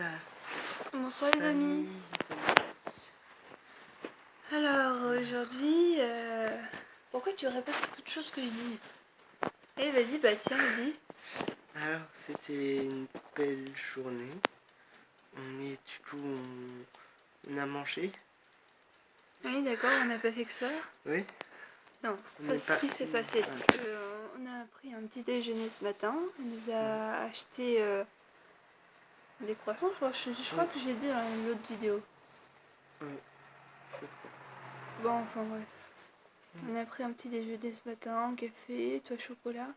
ça. Bonsoir les amis. Alors aujourd'hui, pourquoi tu répètes toute chose que je dis? Eh vas-y, bah tiens, vas-y. Alors c'était une belle journée. On a mangé. Oui d'accord, on n'a pas fait que ça. Oui. Non, On ça est ce qui parti. s'est passé, Ouais. c'est qu'on a pris un petit déjeuner ce matin. On nous a acheté des croissants, je crois que j'ai dit dans l'autre vidéo. Oui. Je crois. Bon, enfin bref. On a pris un petit déjeuner ce matin, café, toi chocolat.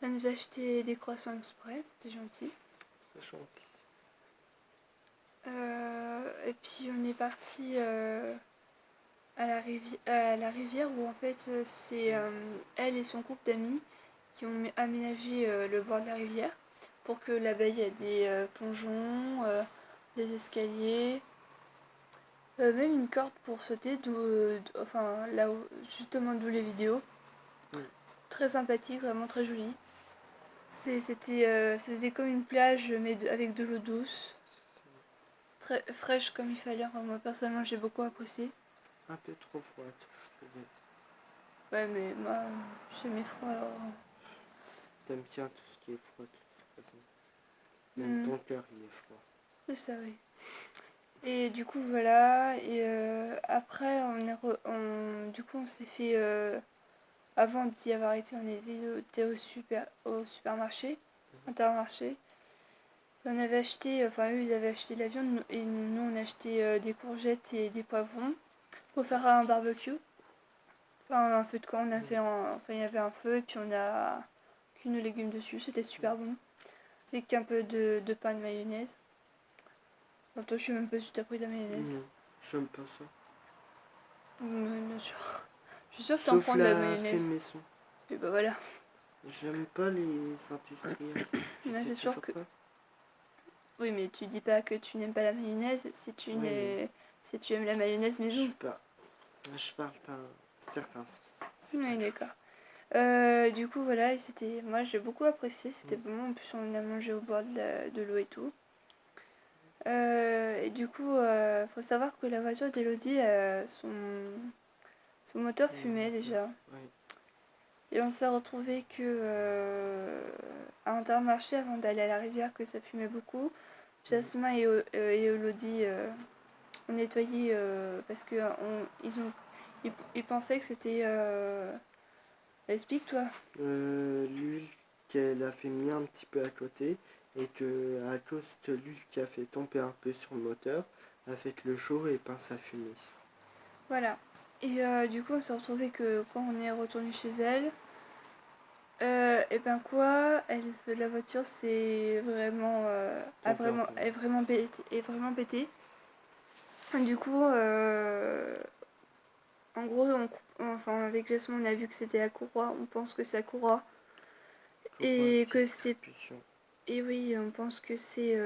On nous a acheté des croissants express, c'était gentil. Très gentil. Et puis on est parti à la rivière où en fait c'est elle et son groupe d'amis qui ont aménagé le bord de la rivière pour que là-bas il y a des plongeons, des escaliers, même une corde pour sauter, enfin là où, justement d'où les vidéos. Très sympathique, vraiment très joli. Ça faisait comme une plage mais avec de l'eau douce. Très fraîche comme il fallait. Enfin, moi personnellement j'ai beaucoup apprécié. Un peu trop froide, je trouvais. Ouais mais moi j'ai mes froids alors. T'aimes bien tout ce qui est froid de toute façon. Même ton cœur il est froid. C'est ça oui. Et du coup voilà. Et après du coup on s'est fait avant d'y avoir été on était au supermarché, Intermarché. On avait acheté, enfin eux ils avaient acheté de la viande et nous on a acheté des courgettes et des poivrons pour faire un barbecue. Enfin un feu de camp, on a fait enfin il y avait un feu et puis on a cuit nos légumes dessus, c'était super bon. Avec un peu de pain de mayonnaise. Enfin, toi je sais même pas si t'as pris de la mayonnaise. Non, j'aime pas ça. Bien sûr. Je suis sûre que t'en Sauf prends de la la fait mayonnaise. maison. Et bah voilà. J'aime pas les industriels. Tu Là, sais c'est sûr toujours que. pas. Oui, mais tu dis pas que tu n'aimes pas la mayonnaise si tu aimes la mayonnaise maison. Je parle d'un certain sens. Oui, d'accord. Du coup, voilà, moi j'ai beaucoup apprécié, c'était bon. En plus, on a mangé au bord de l'eau et tout. Et du coup, faut savoir que la voiture d'Elodie, son moteur fumait déjà. Oui. Et on s'est retrouvé à Intermarché avant d'aller à la rivière que ça fumait beaucoup. Jasmin et Elodie ont nettoyé parce que ils pensaient que c'était. Explique-toi. L'huile qu'elle a fait mis un petit peu à côté et que à cause de l'huile qui a fait tomber un peu sur le moteur, a fait le chaud et pince à fumer. Voilà. Et du coup, on s'est retrouvé que quand on est retourné chez elle, et ben quoi, la voiture c'est vraiment, est vraiment pétée. Du coup, en gros, enfin avec Jasmine, on a vu que c'était la courroie. On pense que c'est la courroie. Et que c'est. Et oui, on pense que c'est.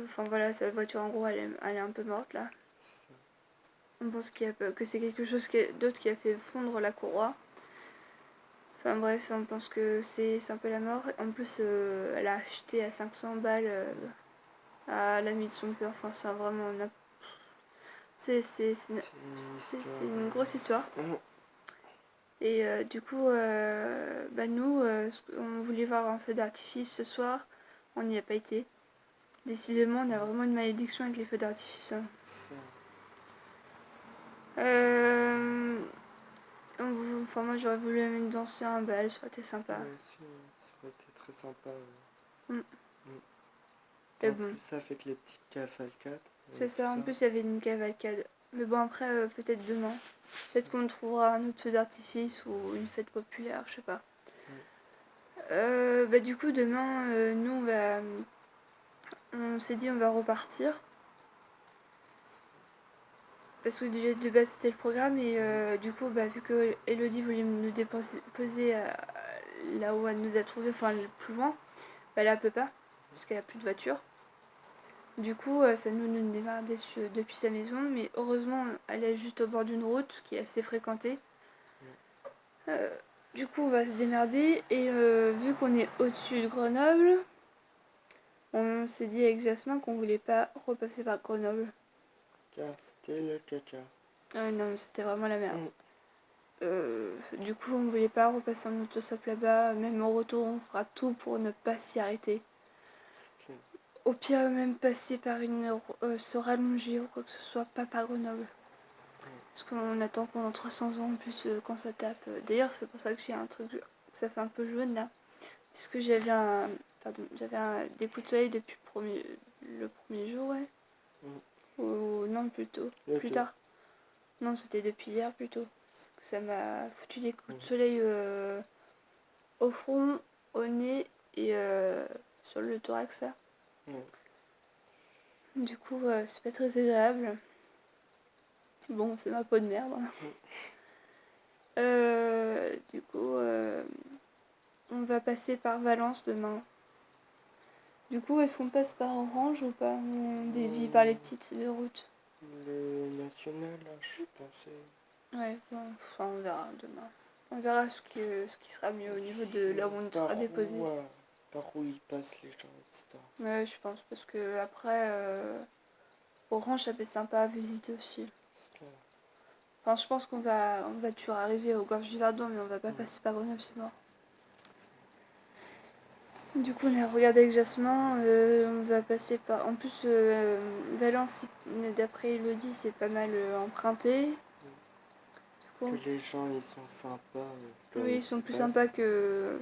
Enfin voilà, sa voiture en gros, elle est un peu morte là. On pense que c'est quelque chose d'autre qui a fait fondre la courroie. Enfin bref, on pense que c'est un peu la mort. En plus, elle a acheté à 500 balles à l'ami de son père. Enfin, c'est vraiment. C'est une grosse histoire. Et du coup, bah nous, on voulait voir un feu d'artifice ce soir. On n'y a pas été. Décidément, on a vraiment une malédiction avec les feux d'artifice. Hein. Enfin, moi, j'aurais voulu même danser un bal, ça aurait été sympa. Ouais, ça aurait été très sympa. Et En bon. plus, ça fait que les petites cavalcades. C'est ça, en plus, il y avait une cavalcade. Mais bon, après, peut-être demain. Peut-être qu'on trouvera un autre feu d'artifice ou une fête populaire, je sais pas. Bah, du coup, demain, nous, on s'est dit on va repartir. Parce que déjà de base c'était le programme et du coup vu que Elodie voulait nous déposer là où elle nous a trouvé, enfin plus loin, bah là elle peut pas, parce qu'elle a plus de voiture. Du coup ça nous démarrait depuis sa maison, mais heureusement elle est juste au bord d'une route qui est assez fréquentée. Du coup on va se démerder et vu qu'on est au-dessus de Grenoble, On s'est dit avec Jasmin qu'on voulait pas repasser par Grenoble. Car c'était le caca. Ah non, mais c'était vraiment la merde. Mm. Du coup, on voulait pas repasser en autostop là-bas. Même au retour, on fera tout pour ne pas s'y arrêter. Ok. Au pire, même passer par se rallonger ou quoi que ce soit, pas par Grenoble. Parce qu'on attend pendant 300 ans en plus quand ça tape. D'ailleurs, c'est pour ça que j'ai un truc, que ça fait un peu jaune là. Puisque des coups de soleil depuis le premier jour, ouais. Ou non, plutôt. Plus tard. Non, c'était depuis hier plutôt. Parce que ça m'a foutu des coups de soleil au front, au nez et sur le thorax là. Du coup, c'est pas très agréable. Bon, c'est ma peau de merde. Du coup, on va passer par Valence demain. Du coup, est-ce qu'on passe par Orange ou pas? On dévie par les petites routes. Le national, là, je pensais. Ouais, bon, enfin, on verra demain. On verra ce qui sera mieux au niveau de là où on sera déposé. Par où ils passent les gens, etc. Ouais, je pense, parce que après, Orange, ça peut être sympa à visiter aussi. Enfin, je pense qu'on va toujours arriver aux gorges du Verdon, mais on va pas passer par Grenoble, c'est mort. Du coup, on a regardé avec Jasmin, on va passer par... En plus, Valence, d'après Elodie, c'est pas mal emprunté. Que les gens, ils sont sympas. Oui, ils sont plus sympas que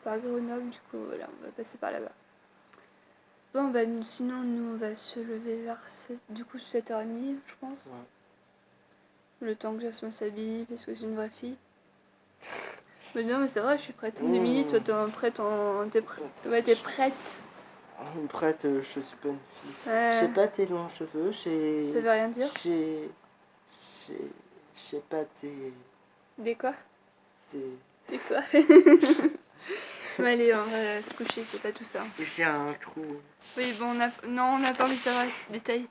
par Grenoble, du coup, voilà, on va passer par là-bas. Bon, bah, sinon, nous, on va se lever vers 7h30, je pense. Ouais. Le temps que Jasmin s'habille, parce que c'est une vraie fille. Mais non, mais c'est vrai, je suis prête en 10 minutes, toi, t'es prête. Prête, je suis pas une fille. J'ai pas tes longs cheveux, Ça veut rien dire. J'ai pas tes... Des quoi? Des quoi? Mais allez, on va se coucher, c'est pas tout ça. J'ai un trou. Oui, bon, on n'a pas envie de savoir ce détail.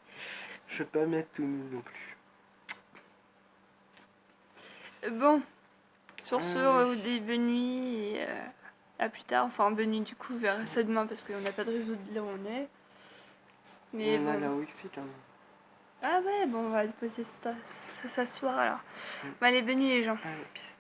Je vais pas mettre tout nu non plus. Bon, sur ce, on vous dit bonne nuit et à plus tard. Enfin, bonne nuit, du coup, on verra ça demain parce qu'on n'a pas de réseau de là où on est. Mais on bon. a la wifi quand même. Ah ouais, bon, on va déposer s'asseoir alors. Bon, allez, bonne nuit les gens. Allez, peace.